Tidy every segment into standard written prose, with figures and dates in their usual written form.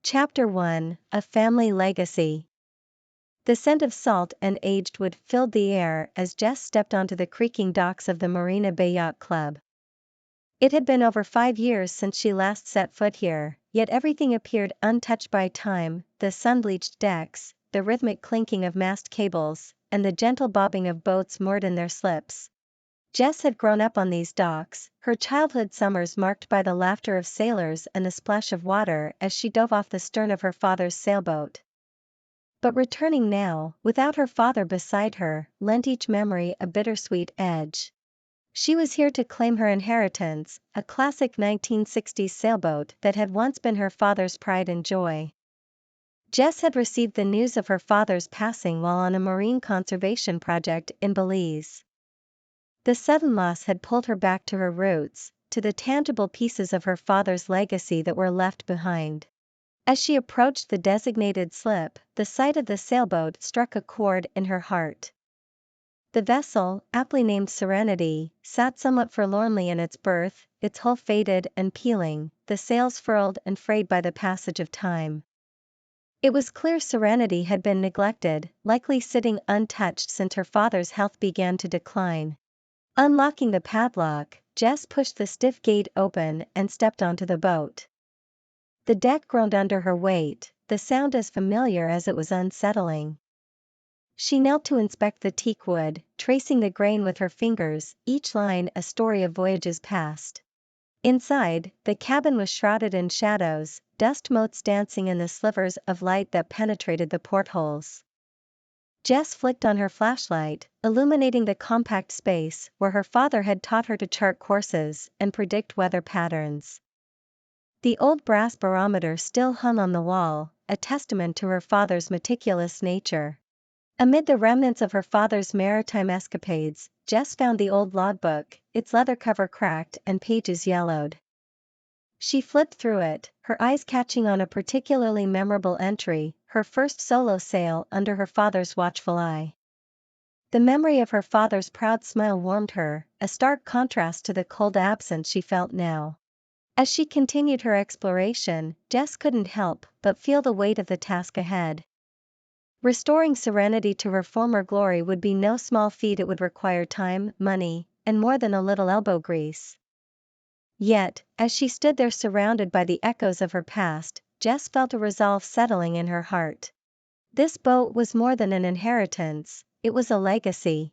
Chapter 1: A Family Legacy. The scent of salt and aged wood filled the air as Jess stepped onto the creaking docks of the Marina Bay Yacht Club. It had been over 5 years since she last set foot here, yet everything appeared untouched by time: the sun-bleached decks, the rhythmic clinking of mast cables, and the gentle bobbing of boats moored in their slips. Jess had grown up on these docks, her childhood summers marked by the laughter of sailors and the splash of water as she dove off the stern of her father's sailboat. But returning now, without her father beside her, lent each memory a bittersweet edge. She was here to claim her inheritance, a classic 1960s sailboat that had once been her father's pride and joy. Jess had received the news of her father's passing while on a marine conservation project in Belize. The sudden loss had pulled her back to her roots, to the tangible pieces of her father's legacy that were left behind. As she approached the designated slip, the sight of the sailboat struck a chord in her heart. The vessel, aptly named Serenity, sat somewhat forlornly in its berth, its hull faded and peeling, the sails furled and frayed by the passage of time. It was clear Serenity had been neglected, likely sitting untouched since her father's health began to decline. Unlocking the padlock, Jess pushed the stiff gate open and stepped onto the boat. The deck groaned under her weight, the sound as familiar as it was unsettling. She knelt to inspect the teak wood, tracing the grain with her fingers, each line a story of voyages past. Inside, the cabin was shrouded in shadows, dust motes dancing in the slivers of light that penetrated the portholes. Jess flicked on her flashlight, illuminating the compact space where her father had taught her to chart courses and predict weather patterns. The old brass barometer still hung on the wall, a testament to her father's meticulous nature. Amid the remnants of her father's maritime escapades, Jess found the old logbook, its leather cover cracked and pages yellowed. She flipped through it, her eyes catching on a particularly memorable entry, her first solo sail under her father's watchful eye. The memory of her father's proud smile warmed her, a stark contrast to the cold absence she felt now. As she continued her exploration, Jess couldn't help but feel the weight of the task ahead. Restoring Serenity to her former glory would be no small feat. It would require time, money, and more than a little elbow grease. Yet, as she stood there surrounded by the echoes of her past, Jess felt a resolve settling in her heart. This boat was more than an inheritance, it was a legacy.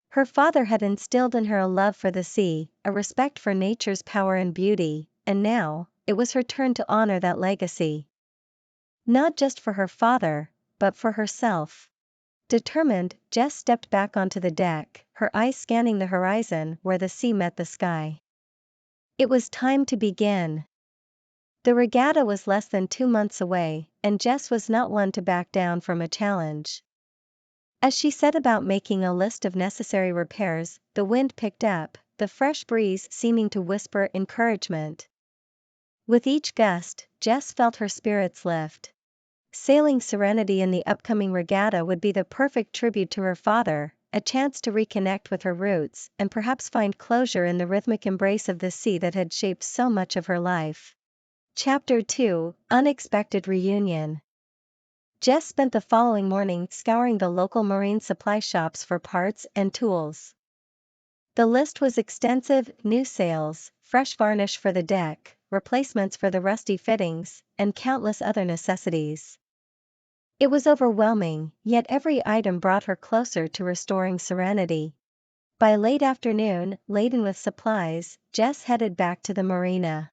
Her father had instilled in her a love for the sea, a respect for nature's power and beauty, and now, it was her turn to honor that legacy. Not just for her father, but for herself. Determined, Jess stepped back onto the deck, her eyes scanning the horizon where the sea met the sky. It was time to begin. The regatta was less than 2 months away, and Jess was not one to back down from a challenge. As she set about making a list of necessary repairs, the wind picked up, the fresh breeze seeming to whisper encouragement. With each gust, Jess felt her spirits lift. Sailing Serenity in the upcoming regatta would be the perfect tribute to her father, a chance to reconnect with her roots and perhaps find closure in the rhythmic embrace of the sea that had shaped so much of her life. Chapter 2: Unexpected Reunion. Jess spent the following morning scouring the local marine supply shops for parts and tools. The list was extensive: new sails, fresh varnish for the deck, replacements for the rusty fittings, and countless other necessities. It was overwhelming, yet every item brought her closer to restoring Serenity. By late afternoon, laden with supplies, Jess headed back to the marina.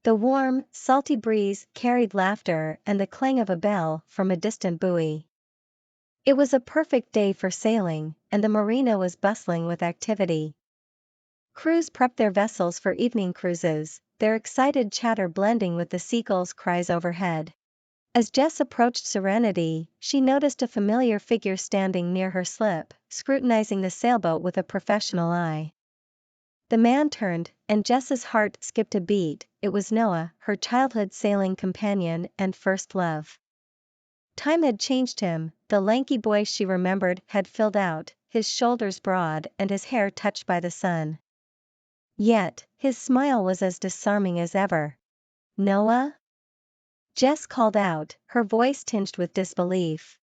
The warm, salty breeze carried laughter and the clang of a bell from a distant buoy. It was a perfect day for sailing, and the marina was bustling with activity. Crews prepped their vessels for evening cruises, their excited chatter blending with the seagulls' cries overhead. As Jess approached Serenity, she noticed a familiar figure standing near her slip, scrutinizing the sailboat with a professional eye. The man turned, and Jess's heart skipped a beat. It was Noah, her childhood sailing companion and first love. Time had changed him, the lanky boy she remembered had filled out, his shoulders broad and his hair touched by the sun. Yet, his smile was as disarming as ever. "Noah?" Jess called out, her voice tinged with disbelief.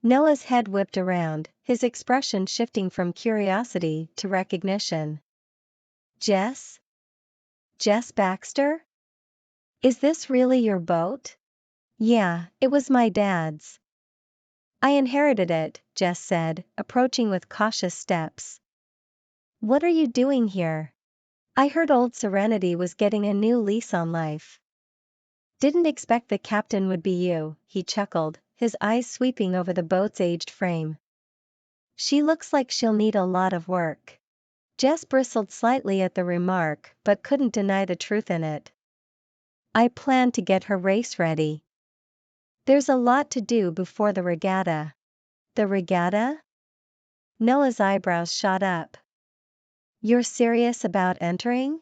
Noah's head whipped around, his expression shifting from curiosity to recognition. Jess? Jess Baxter? Is this really your boat? Yeah, it was my dad's. I inherited it, Jess said, approaching with cautious steps. What are you doing here? I heard old Serenity was getting a new lease on life. Didn't expect the captain would be you, he chuckled, his eyes sweeping over the boat's aged frame. She looks like she'll need a lot of work. Jess bristled slightly at the remark but couldn't deny the truth in it. I plan to get her race ready. There's a lot to do before the regatta. The regatta? Noah's eyebrows shot up. You're serious about entering?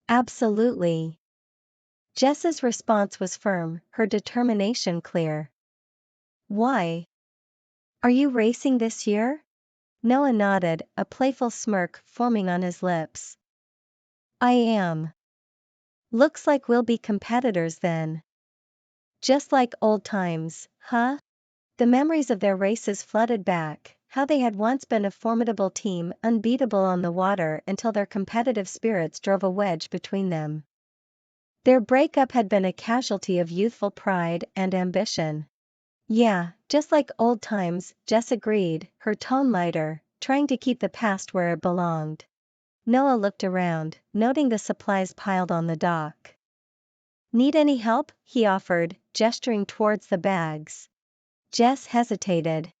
Absolutely. Jess's response was firm, her determination clear. Why? Are you racing this year? Noah nodded, a playful smirk forming on his lips. I am. Looks like we'll be competitors then. Just like old times, huh? The memories of their races flooded back, how they had once been a formidable team, unbeatable on the water until their competitive spirits drove a wedge between them. Their breakup had been a casualty of youthful pride and ambition. Yeah, just like old times, Jess agreed, her tone lighter, trying to keep the past where it belonged. Noah looked around, noting the supplies piled on the dock. Need any help? He offered, gesturing towards the bags. Jess hesitated.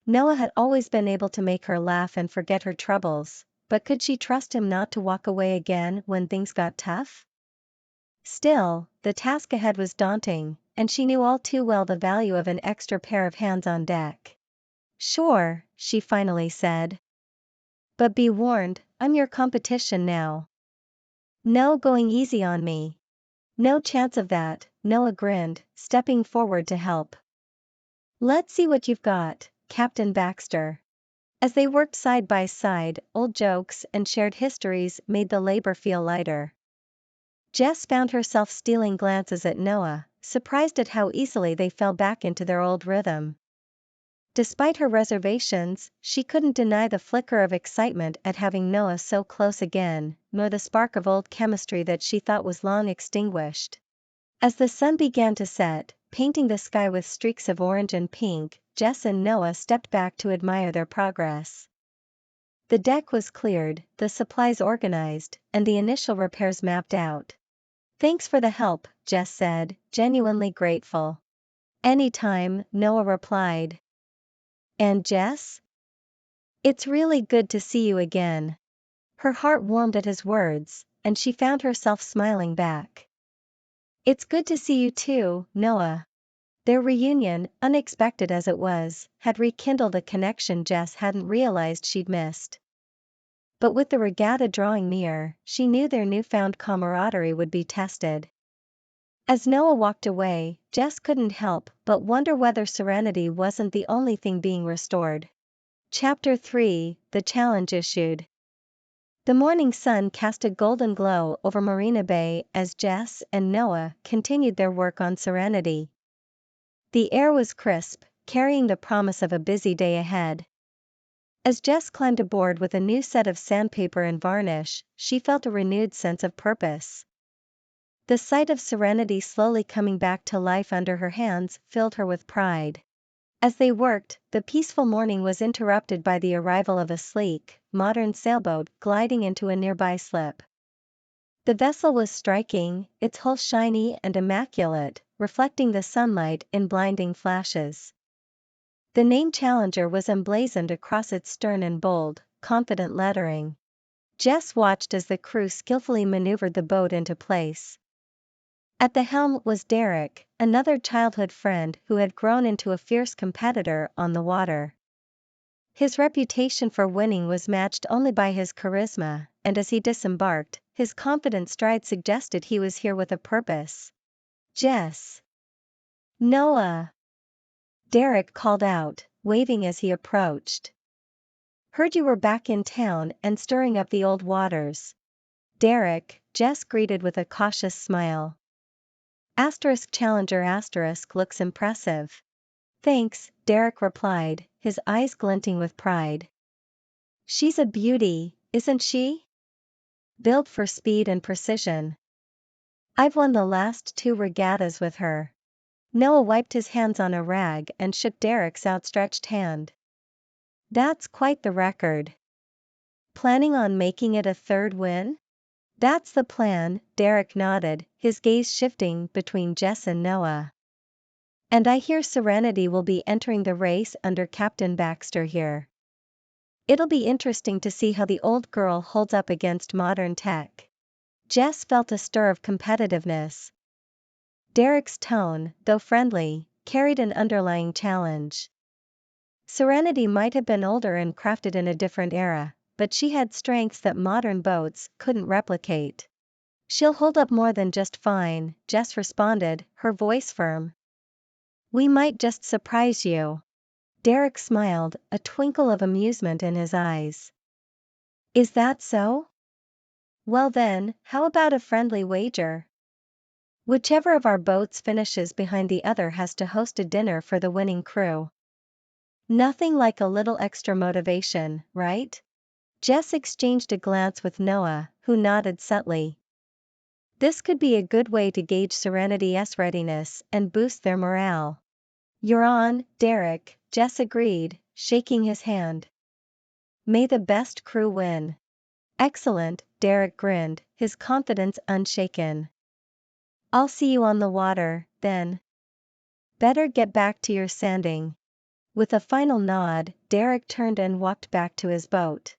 Noah had always been able to make her laugh and forget her troubles, but could she trust him not to walk away again when things got tough? Still, the task ahead was daunting, and she knew all too well the value of an extra pair of hands on deck. Sure, she finally said. But be warned, I'm your competition now. No going easy on me. No chance of that, Noah grinned, stepping forward to help. Let's see what you've got, Captain Baxter. As they worked side by side, old jokes and shared histories made the labor feel lighter. Jess found herself stealing glances at Noah, surprised at how easily they fell back into their old rhythm. Despite her reservations, she couldn't deny the flicker of excitement at having Noah so close again, nor the spark of old chemistry that she thought was long extinguished. As the sun began to set, painting the sky with streaks of orange and pink, Jess and Noah stepped back to admire their progress. The deck was cleared, the supplies organized, and the initial repairs mapped out. Thanks for the help, Jess said, genuinely grateful. Anytime, Noah replied. And Jess? It's really good to see you again. Her heart warmed at his words, and she found herself smiling back. It's good to see you too, Noah. Their reunion, unexpected as it was, had rekindled a connection Jess hadn't realized she'd missed. But with the regatta drawing near, she knew their newfound camaraderie would be tested. As Noah walked away, Jess couldn't help but wonder whether serenity wasn't the only thing being restored. Chapter 3: The Challenge Issued. The morning sun cast a golden glow over Marina Bay as Jess and Noah continued their work on Serenity. The air was crisp, carrying the promise of a busy day ahead. As Jess climbed aboard with a new set of sandpaper and varnish, she felt a renewed sense of purpose. The sight of Serenity slowly coming back to life under her hands filled her with pride. As they worked, the peaceful morning was interrupted by the arrival of a sleek, modern sailboat gliding into a nearby slip. The vessel was striking, its hull shiny and immaculate, reflecting the sunlight in blinding flashes. The name Challenger was emblazoned across its stern in bold, confident lettering. Jess watched as the crew skillfully maneuvered the boat into place. At the helm was Derek, another childhood friend who had grown into a fierce competitor on the water. His reputation for winning was matched only by his charisma, and as he disembarked, his confident stride suggested he was here with a purpose. Jess. Noah. Derek called out, waving as he approached. Heard you were back in town and stirring up the old waters. Derek, Jess greeted with a cautious smile. Asterisk challenger asterisk looks impressive. Thanks, Derek replied, his eyes glinting with pride. She's a beauty, isn't she? Built for speed and precision. I've won the last 2 regattas with her. Noah wiped his hands on a rag and shook Derek's outstretched hand. That's quite the record. Planning on making it a 3rd win? That's the plan, Derek nodded, his gaze shifting between Jess and Noah. And I hear Serenity will be entering the race under Captain Baxter here. It'll be interesting to see how the old girl holds up against modern tech. Jess felt a stir of competitiveness. Derek's tone, though friendly, carried an underlying challenge. Serenity might have been older and crafted in a different era, but she had strengths that modern boats couldn't replicate. She'll hold up more than just fine, Jess responded, her voice firm. We might just surprise you. Derek smiled, a twinkle of amusement in his eyes. Is that so? Well then, how about a friendly wager? Whichever of our boats finishes behind the other has to host a dinner for the winning crew. Nothing like a little extra motivation, right? Jess exchanged a glance with Noah, who nodded subtly. This could be a good way to gauge Serenity's readiness and boost their morale. You're on, Derek, Jess agreed, shaking his hand. May the best crew win. Excellent, Derek grinned, his confidence unshaken. I'll see you on the water, then. Better get back to your sanding. With a final nod, Derek turned and walked back to his boat.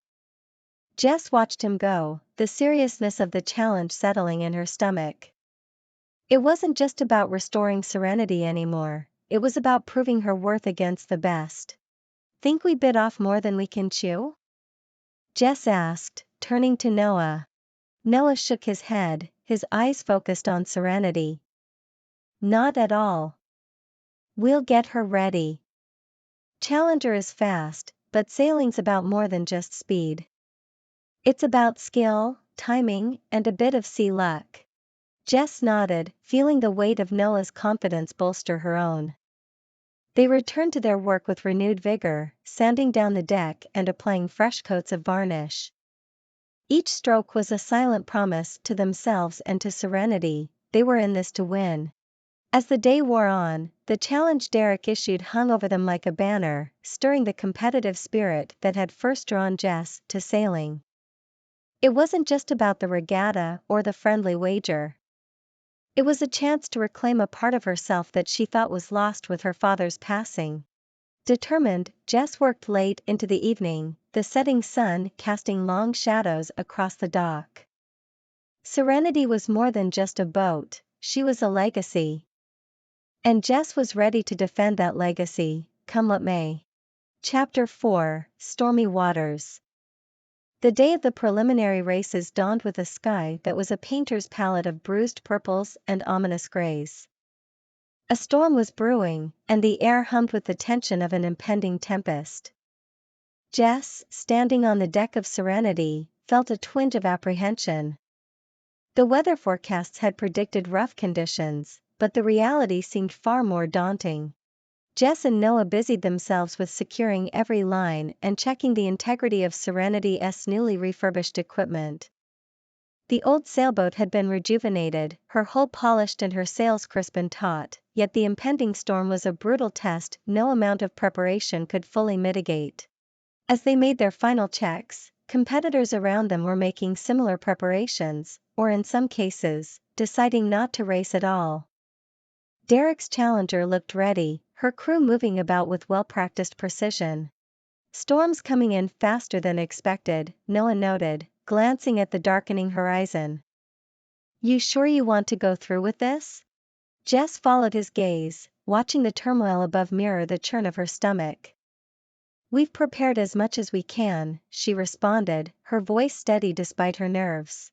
Jess watched him go, the seriousness of the challenge settling in her stomach. It wasn't just about restoring Serenity anymore, it was about proving her worth against the best. Think we bit off more than we can chew? Jess asked, turning to Noah. Noah shook his head, his eyes focused on Serenity. Not at all. We'll get her ready. Challenger is fast, but sailing's about more than just speed. It's about skill, timing, and a bit of sea luck. Jess nodded, feeling the weight of Noah's confidence bolster her own. They returned to their work with renewed vigor, sanding down the deck and applying fresh coats of varnish. Each stroke was a silent promise to themselves and to Serenity, they were in this to win. As the day wore on, the challenge Derek issued hung over them like a banner, stirring the competitive spirit that had first drawn Jess to sailing. It wasn't just about the regatta or the friendly wager. It was a chance to reclaim a part of herself that she thought was lost with her father's passing. Determined, Jess worked late into the evening, the setting sun casting long shadows across the dock. Serenity was more than just a boat, she was a legacy. And Jess was ready to defend that legacy, come what may. Chapter 4, Stormy Waters. The day of the preliminary races dawned with a sky that was a painter's palette of bruised purples and ominous grays. A storm was brewing, and the air hummed with the tension of an impending tempest. Jess, standing on the deck of Serenity, felt a twinge of apprehension. The weather forecasts had predicted rough conditions, but the reality seemed far more daunting. Jess and Noah busied themselves with securing every line and checking the integrity of Serenity's newly refurbished equipment. The old sailboat had been rejuvenated, her hull polished and her sails crisp and taut, yet the impending storm was a brutal test no amount of preparation could fully mitigate. As they made their final checks, competitors around them were making similar preparations, or in some cases, deciding not to race at all. Derek's Challenger looked ready, her crew moving about with well-practiced precision. Storms coming in faster than expected, Noah noted, glancing at the darkening horizon. You sure you want to go through with this? Jess followed his gaze, watching the turmoil above mirror the churn of her stomach. We've prepared as much as we can, she responded, her voice steady despite her nerves.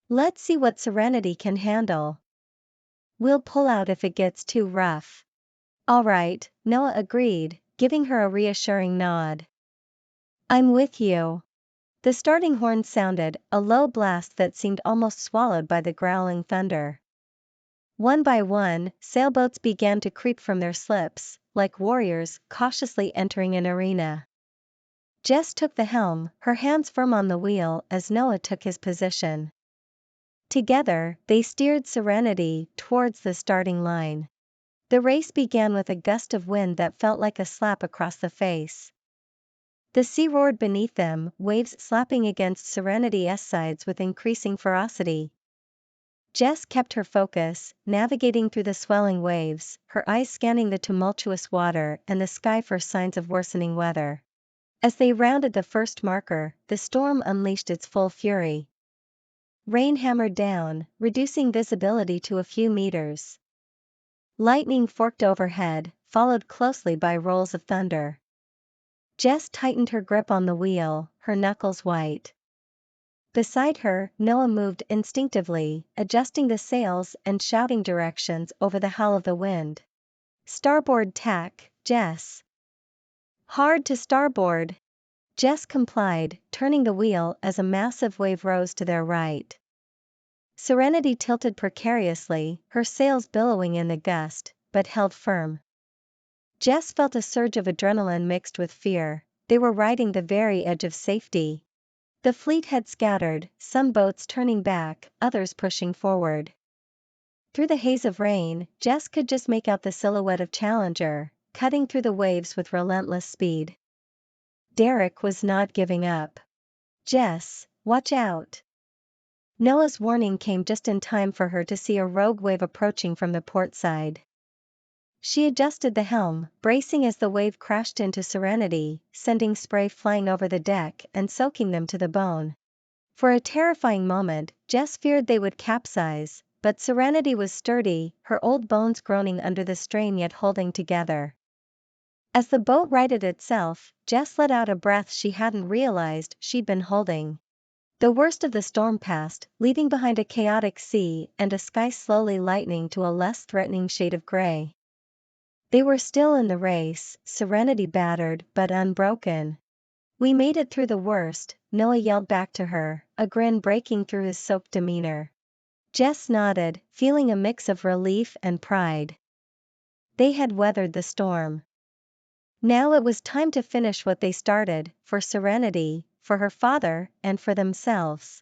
Let's see what Serenity can handle. We'll pull out if it gets too rough. All right, Noah agreed, giving her a reassuring nod. I'm with you. The starting horn sounded, a low blast that seemed almost swallowed by the growling thunder. One by one, sailboats began to creep from their slips, like warriors cautiously entering an arena. Jess took the helm, her hands firm on the wheel as Noah took his position. Together, they steered Serenity towards the starting line. The race began with a gust of wind that felt like a slap across the face. The sea roared beneath them, waves slapping against Serenity's sides with increasing ferocity. Jess kept her focus, navigating through the swelling waves, her eyes scanning the tumultuous water and the sky for signs of worsening weather. As they rounded the first marker, the storm unleashed its full fury. Rain hammered down, reducing visibility to a few meters. Lightning forked overhead, followed closely by rolls of thunder. Jess tightened her grip on the wheel, her knuckles white. Beside her, Noah moved instinctively, adjusting the sails and shouting directions over the howl of the wind. "Starboard tack, Jess." "Hard to starboard." Jess complied, turning the wheel as a massive wave rose to their right. Serenity tilted precariously, her sails billowing in the gust, but held firm. Jess felt a surge of adrenaline mixed with fear. They were riding the very edge of safety. The fleet had scattered, some boats turning back, others pushing forward. Through the haze of rain, Jess could just make out the silhouette of Challenger, cutting through the waves with relentless speed. Derek was not giving up. "Jess, watch out." Noah's warning came just in time for her to see a rogue wave approaching from the port side. She adjusted the helm, bracing as the wave crashed into Serenity, sending spray flying over the deck and soaking them to the bone. For a terrifying moment, Jess feared they would capsize, but Serenity was sturdy, her old bones groaning under the strain yet holding together. As the boat righted itself, Jess let out a breath she hadn't realized she'd been holding. The worst of the storm passed, leaving behind a chaotic sea and a sky slowly lightening to a less threatening shade of gray. They were still in the race, Serenity battered but unbroken. "We made it through the worst," Noah yelled back to her, a grin breaking through his soaked demeanor. Jess nodded, feeling a mix of relief and pride. They had weathered the storm. Now it was time to finish what they started, for Serenity, for her father, and for themselves.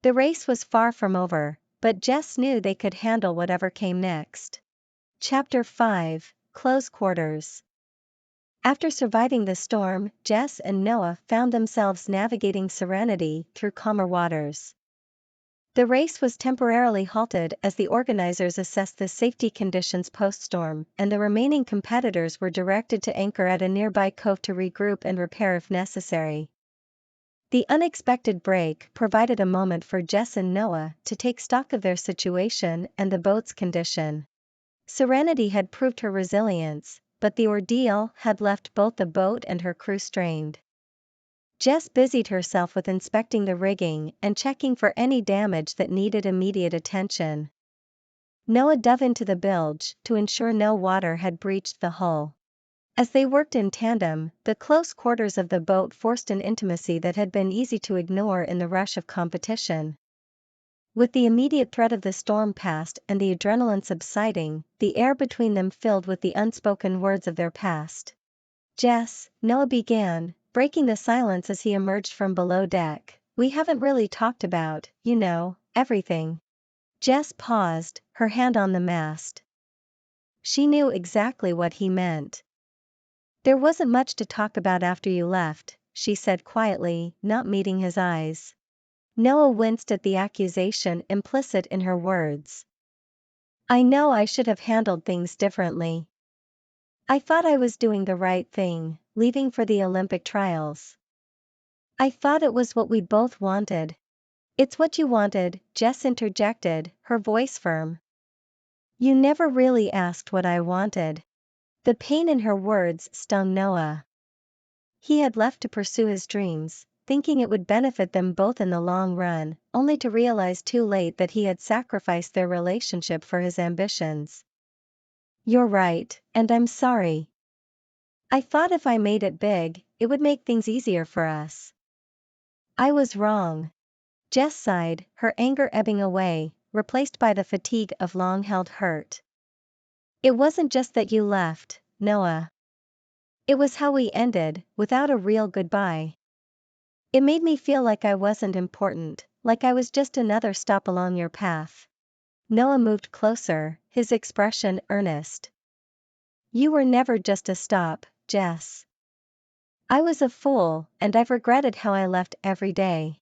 The race was far from over, but Jess knew they could handle whatever came next. Chapter 5, Close Quarters. After surviving the storm, Jess and Noah found themselves navigating Serenity through calmer waters. The race was temporarily halted as the organizers assessed the safety conditions post-storm, and the remaining competitors were directed to anchor at a nearby cove to regroup and repair if necessary. The unexpected break provided a moment for Jess and Noah to take stock of their situation and the boat's condition. Serenity had proved her resilience, but the ordeal had left both the boat and her crew strained. Jess busied herself with inspecting the rigging and checking for any damage that needed immediate attention. Noah dove into the bilge to ensure no water had breached the hull. As they worked in tandem, the close quarters of the boat forced an intimacy that had been easy to ignore in the rush of competition. With the immediate threat of the storm past and the adrenaline subsiding, the air between them filled with the unspoken words of their past. "Jess," Noah began, breaking the silence as he emerged from below deck, "we haven't really talked about, everything." Jess paused, her hand on the mast. She knew exactly what he meant. "There wasn't much to talk about after you left," she said quietly, not meeting his eyes. Noah winced at the accusation implicit in her words. "I know I should have handled things differently. I thought I was doing the right thing, leaving for the Olympic trials. I thought it was what we both wanted." "It's what you wanted," Jess interjected, her voice firm. "You never really asked what I wanted." The pain in her words stung Noah. He had left to pursue his dreams, thinking it would benefit them both in the long run, only to realize too late that he had sacrificed their relationship for his ambitions. "You're right, and I'm sorry. I thought if I made it big, it would make things easier for us. I was wrong." Jess sighed, her anger ebbing away, replaced by the fatigue of long-held hurt. It wasn't just that you left, Noah. It was how we ended, without a real goodbye. It made me feel like I wasn't important, like I was just another stop along your path. Noah moved closer, his expression earnest. You were never just a stop, Jess. I was a fool, and I've regretted how I left every day.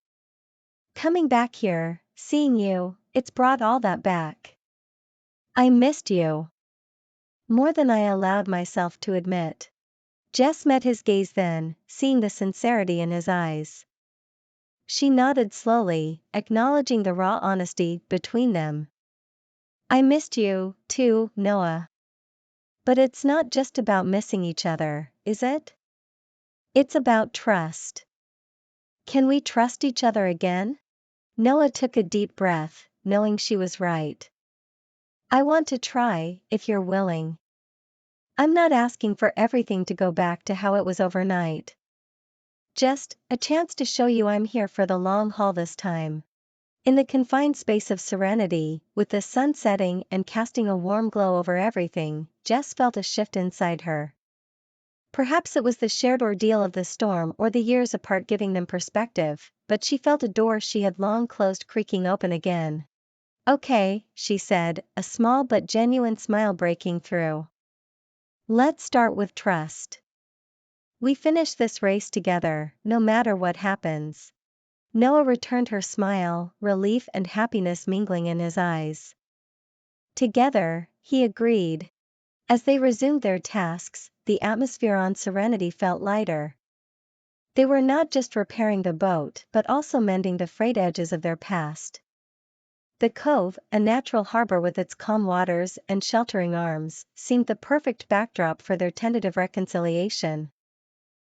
Coming back here, seeing you, it's brought all that back. I missed you. More than I allowed myself to admit. Jess met his gaze then, seeing the sincerity in his eyes. She nodded slowly, acknowledging the raw honesty between them. I missed you, too, Noah. But it's not just about missing each other, is it? It's about trust. Can we trust each other again? Noah took a deep breath, knowing she was right. I want to try, if you're willing. I'm not asking for everything to go back to how it was overnight. Just a chance to show you I'm here for the long haul this time. In the confined space of serenity, with the sun setting and casting a warm glow over everything, Jess felt a shift inside her. Perhaps it was the shared ordeal of the storm or the years apart giving them perspective, but she felt a door she had long closed creaking open again. Okay, she said, a small but genuine smile breaking through. Let's start with trust. We finish this race together, no matter what happens. Noah returned her smile, relief and happiness mingling in his eyes. Together, he agreed. As they resumed their tasks, the atmosphere on Serenity felt lighter. They were not just repairing the boat but also mending the frayed edges of their past. The cove, a natural harbor with its calm waters and sheltering arms, seemed the perfect backdrop for their tentative reconciliation.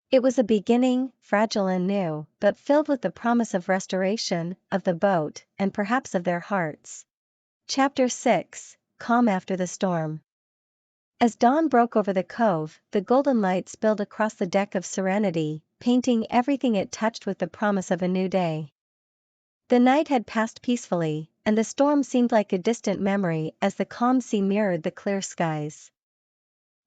It was a beginning, fragile and new, but filled with the promise of restoration, of the boat, and perhaps of their hearts. Chapter 6: Calm After the Storm. As dawn broke over the cove, the golden light spilled across the deck of Serenity, painting everything it touched with the promise of a new day. The night had passed peacefully, and the storm seemed like a distant memory as the calm sea mirrored the clear skies.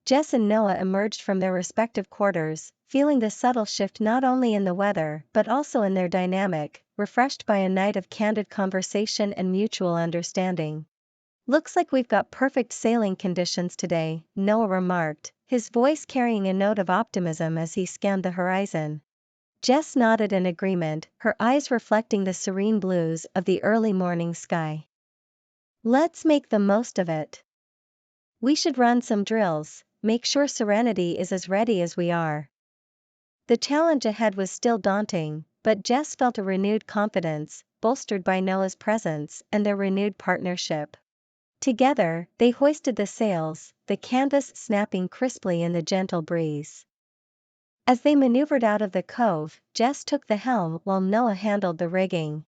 Jess and Noah emerged from their respective quarters, feeling the subtle shift not only in the weather but also in their dynamic, refreshed by a night of candid conversation and mutual understanding. Looks like we've got perfect sailing conditions today, Noah remarked, his voice carrying a note of optimism as he scanned the horizon. Jess nodded in agreement, her eyes reflecting the serene blues of the early morning sky. Let's make the most of it. We should run some drills, make sure Serenity is as ready as we are. The challenge ahead was still daunting, but Jess felt a renewed confidence, bolstered by Noah's presence and their renewed partnership. Together, they hoisted the sails, the canvas snapping crisply in the gentle breeze. As they maneuvered out of the cove, Jess took the helm while Noah handled the rigging.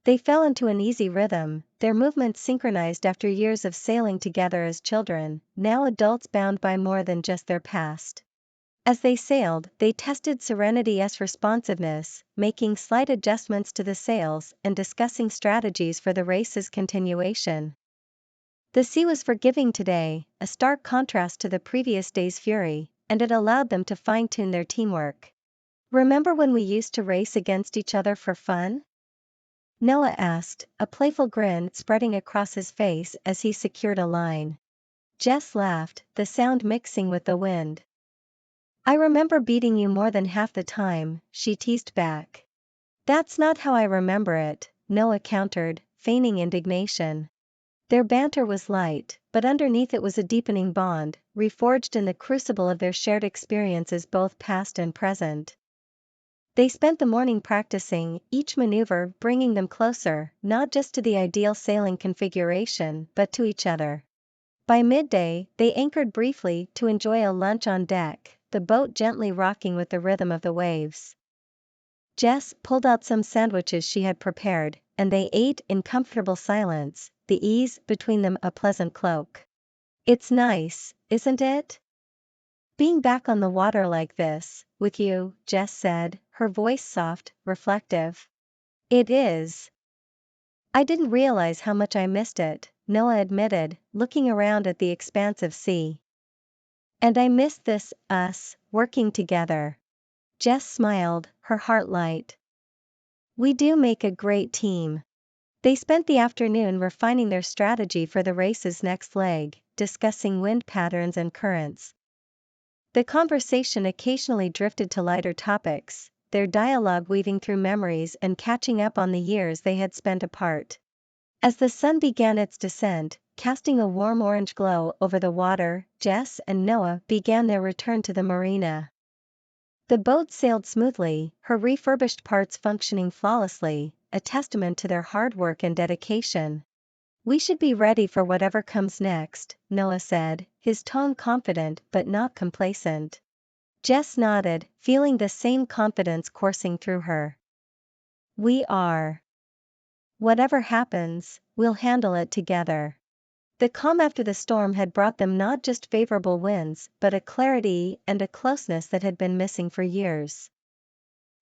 They fell into an easy rhythm, their movements synchronized after years of sailing together as children, now adults bound by more than just their past. As they sailed, they tested Serenity's responsiveness, making slight adjustments to the sails and discussing strategies for the race's continuation. The sea was forgiving today, a stark contrast to the previous day's fury, and it allowed them to fine-tune their teamwork. Remember when we used to race against each other for fun? Noah asked, a playful grin spreading across his face as he secured a line. Jess laughed, the sound mixing with the wind. I remember beating you more than half the time, she teased back. That's not how I remember it, Noah countered, feigning indignation. Their banter was light, but underneath it was a deepening bond, reforged in the crucible of their shared experiences both past and present. They spent the morning practicing, each maneuver bringing them closer, not just to the ideal sailing configuration, but to each other. By midday, they anchored briefly to enjoy a lunch on deck, the boat gently rocking with the rhythm of the waves. Jess pulled out some sandwiches she had prepared, and they ate in comfortable silence, the ease between them a pleasant cloak. It's nice, isn't it? Being back on the water like this, with you, Jess said, her voice soft, reflective. It is. I didn't realize how much I missed it, Noah admitted, looking around at the expansive sea. And I missed this, us, working together. Jess smiled, her heart light. We do make a great team. They spent the afternoon refining their strategy for the race's next leg, discussing wind patterns and currents. The conversation occasionally drifted to lighter topics, their dialogue weaving through memories and catching up on the years they had spent apart. As the sun began its descent, casting a warm orange glow over the water, Jess and Noah began their return to the marina. The boat sailed smoothly, her refurbished parts functioning flawlessly, a testament to their hard work and dedication. We should be ready for whatever comes next, Noah said, his tone confident but not complacent. Jess nodded, feeling the same confidence coursing through her. We are. Whatever happens, we'll handle it together. The calm after the storm had brought them not just favorable winds, but a clarity and a closeness that had been missing for years.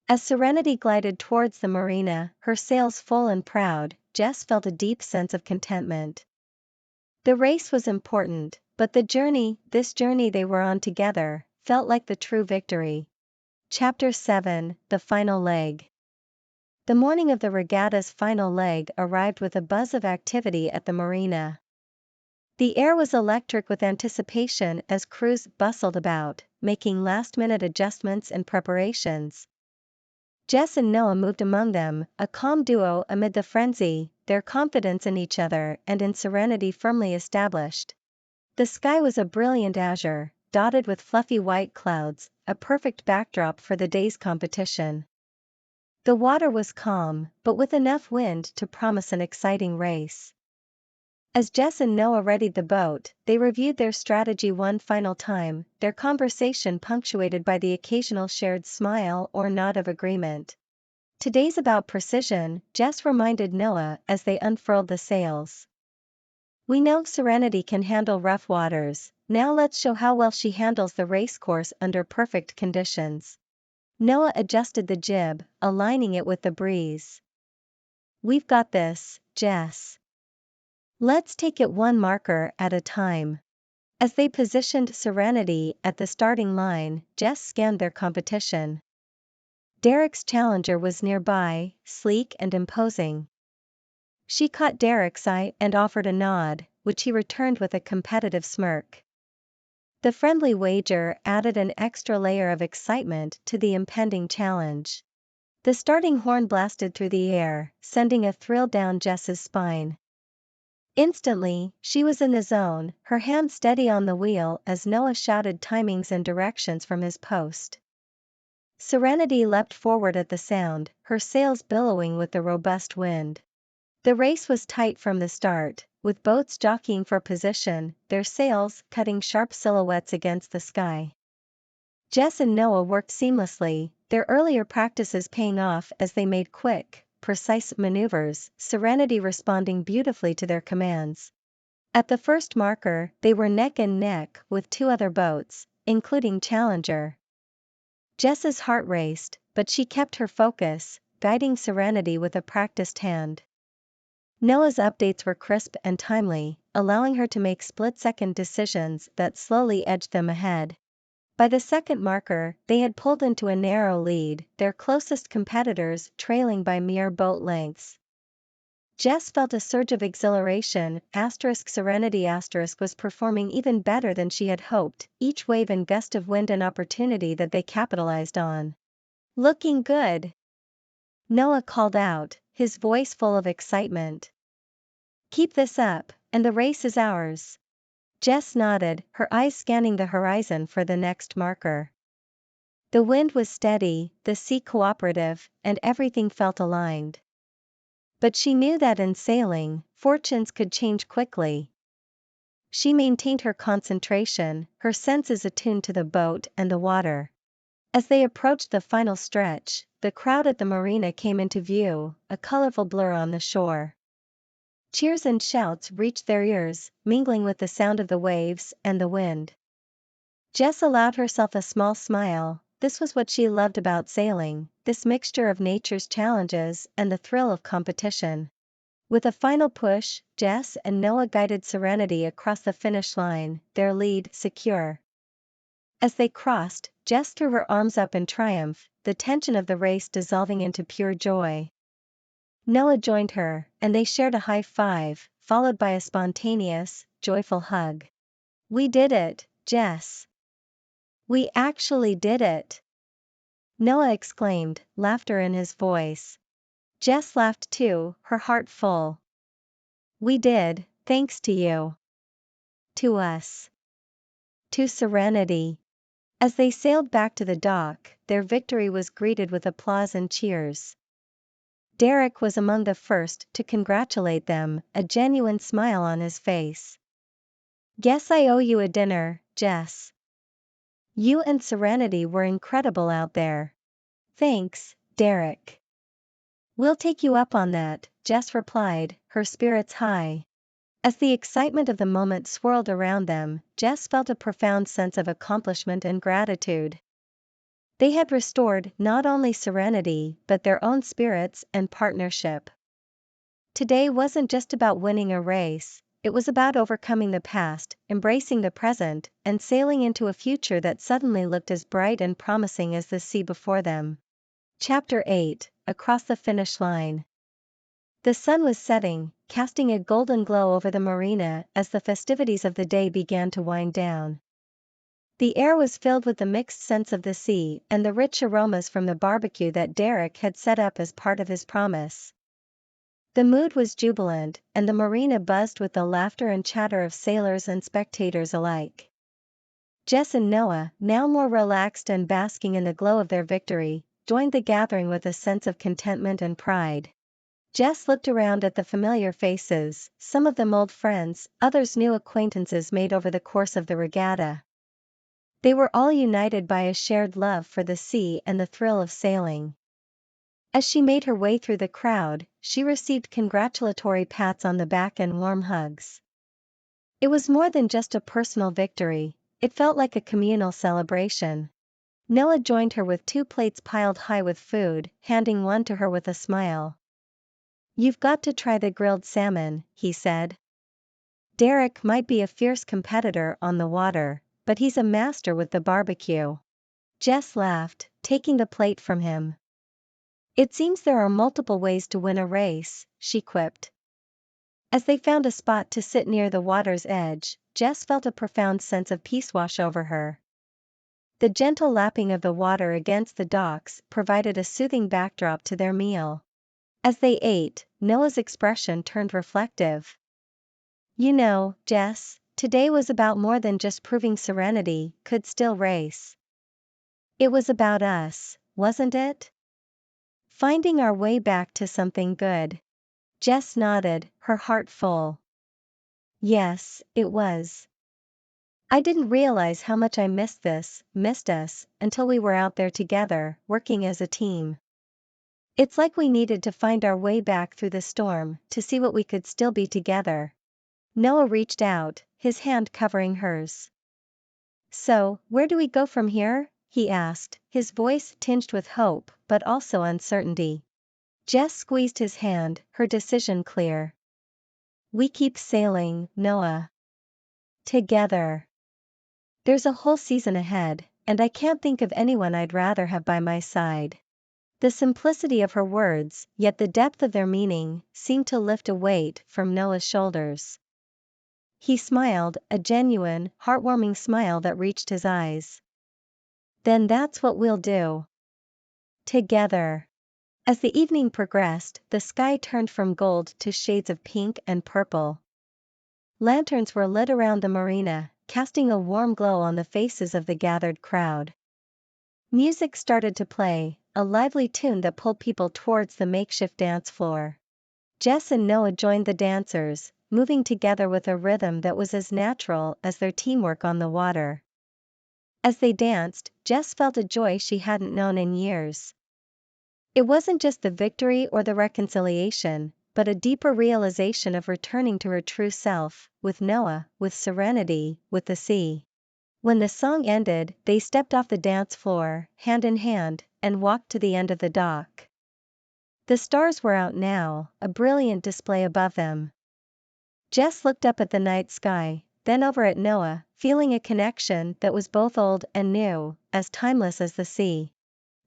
As Serenity glided towards the marina, her sails full and proud, Jess felt a deep sense of contentment. The race was important, but this journey they were on together, felt like the true victory. Chapter 7, The Final Leg. The morning of the regatta's final leg arrived with a buzz of activity at the marina. The air was electric with anticipation as crews bustled about, making last-minute adjustments and preparations. Jess and Noah moved among them, a calm duo amid the frenzy, their confidence in each other and in Serenity firmly established. The sky was a brilliant azure, dotted with fluffy white clouds, a perfect backdrop for the day's competition. The water was calm, but with enough wind to promise an exciting race. As Jess and Noah readied the boat, they reviewed their strategy one final time, their conversation punctuated by the occasional shared smile or nod of agreement. Today's about precision, Jess reminded Noah as they unfurled the sails. We know Serenity can handle rough waters, now let's show how well she handles the race course under perfect conditions. Noah adjusted the jib, aligning it with the breeze. We've got this, Jess. Let's take it one marker at a time. As they positioned Serenity at the starting line, Jess scanned their competition. Derek's challenger was nearby, sleek and imposing. She caught Derek's eye and offered a nod, which he returned with a competitive smirk. The friendly wager added an extra layer of excitement to the impending challenge. The starting horn blasted through the air, sending a thrill down Jess's spine. Instantly, she was in the zone, her hand steady on the wheel as Noah shouted timings and directions from his post. Serenity leapt forward at the sound, her sails billowing with the robust wind. The race was tight from the start, with boats jockeying for position, their sails cutting sharp silhouettes against the sky. Jess and Noah worked seamlessly, their earlier practices paying off as they made quick, precise maneuvers, Serenity responding beautifully to their commands. At the first marker, they were neck and neck with two other boats, including Challenger. Jess's heart raced, but she kept her focus, guiding Serenity with a practiced hand. Noah's updates were crisp and timely, allowing her to make split-second decisions that slowly edged them ahead. By the second marker, they had pulled into a narrow lead, their closest competitors trailing by mere boat lengths. Jess felt a surge of exhilaration, Serenity was performing even better than she had hoped, each wave and gust of wind an opportunity that they capitalized on. Looking good! Noah called out, his voice full of excitement. Keep this up, and the race is ours. Jess nodded, her eyes scanning the horizon for the next marker. The wind was steady, the sea cooperative, and everything felt aligned. But she knew that in sailing, fortunes could change quickly. She maintained her concentration, her senses attuned to the boat and the water. As they approached the final stretch, the crowd at the marina came into view, a colorful blur on the shore. Cheers and shouts reached their ears, mingling with the sound of the waves and the wind. Jess allowed herself a small smile. This was what she loved about sailing, this mixture of nature's challenges and the thrill of competition. With a final push, Jess and Noah guided Serenity across the finish line, their lead secure. As they crossed, Jess threw her arms up in triumph, the tension of the race dissolving into pure joy. Noah joined her, and they shared a high five, followed by a spontaneous, joyful hug. "We did it, Jess. We actually did it!" Noah exclaimed, laughter in his voice. Jess laughed too, her heart full. "We did, thanks to you. To us. To Serenity." As they sailed back to the dock, their victory was greeted with applause and cheers. Derek was among the first to congratulate them, a genuine smile on his face. "Guess I owe you a dinner, Jess. You and Serenity were incredible out there." "Thanks, Derek. We'll take you up on that," Jess replied, her spirits high. As the excitement of the moment swirled around them, Jess felt a profound sense of accomplishment and gratitude. They had restored not only serenity but their own spirits and partnership. Today wasn't just about winning a race, it was about overcoming the past, embracing the present, and sailing into a future that suddenly looked as bright and promising as the sea before them. Chapter 8: Across the Finish Line. The sun was setting, casting a golden glow over the marina as the festivities of the day began to wind down. The air was filled with the mixed scents of the sea and the rich aromas from the barbecue that Derek had set up as part of his promise. The mood was jubilant, and the marina buzzed with the laughter and chatter of sailors and spectators alike. Jess and Noah, now more relaxed and basking in the glow of their victory, joined the gathering with a sense of contentment and pride. Jess looked around at the familiar faces, some of them old friends, others new acquaintances made over the course of the regatta. They were all united by a shared love for the sea and the thrill of sailing. As she made her way through the crowd, she received congratulatory pats on the back and warm hugs. It was more than just a personal victory, it felt like a communal celebration. Noah joined her with 2 plates piled high with food, handing one to her with a smile. "You've got to try the grilled salmon," he said. "Derek might be a fierce competitor on the water, but he's a master with the barbecue." Jess laughed, taking the plate from him. "It seems there are multiple ways to win a race," she quipped. As they found a spot to sit near the water's edge, Jess felt a profound sense of peace wash over her. The gentle lapping of the water against the docks provided a soothing backdrop to their meal. As they ate, Noah's expression turned reflective. "You know, Jess, today was about more than just proving Serenity could still race. It was about us, wasn't it? Finding our way back to something good." Jess nodded, her heart full. "Yes, it was. I didn't realize how much I missed us, until we were out there together, working as a team. It's like we needed to find our way back through the storm, to see what we could still be together." Noah reached out, his hand covering hers. "So, where do we go from here?" he asked, his voice tinged with hope, but also uncertainty. Jess squeezed his hand, her decision clear. "We keep sailing, Noah. Together. There's a whole season ahead, and I can't think of anyone I'd rather have by my side." The simplicity of her words, yet the depth of their meaning, seemed to lift a weight from Noah's shoulders. He smiled, a genuine, heartwarming smile that reached his eyes. "Then that's what we'll do. Together." As the evening progressed, the sky turned from gold to shades of pink and purple. Lanterns were lit around the marina, casting a warm glow on the faces of the gathered crowd. Music started to play, a lively tune that pulled people towards the makeshift dance floor. Jess and Noah joined the dancers, moving together with a rhythm that was as natural as their teamwork on the water. As they danced, Jess felt a joy she hadn't known in years. It wasn't just the victory or the reconciliation, but a deeper realization of returning to her true self, with Noah, with Serenity, with the sea. When the song ended, they stepped off the dance floor, hand in hand, and walked to the end of the dock. The stars were out now, a brilliant display above them. Jess looked up at the night sky, then over at Noah, feeling a connection that was both old and new, as timeless as the sea.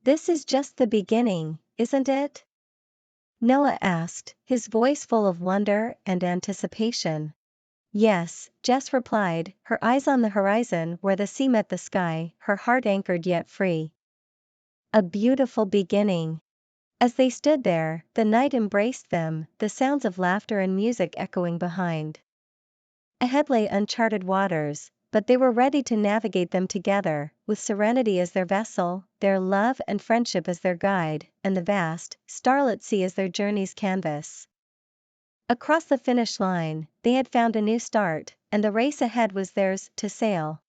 "This is just the beginning, isn't it?" Noah asked, his voice full of wonder and anticipation. "Yes," Jess replied, her eyes on the horizon where the sea met the sky, her heart anchored yet free. "A beautiful beginning." As they stood there, the night embraced them, the sounds of laughter and music echoing behind. Ahead lay uncharted waters, but they were ready to navigate them together, with serenity as their vessel, their love and friendship as their guide, and the vast, starlit sea as their journey's canvas. Across the finish line, they had found a new start, and the race ahead was theirs to sail.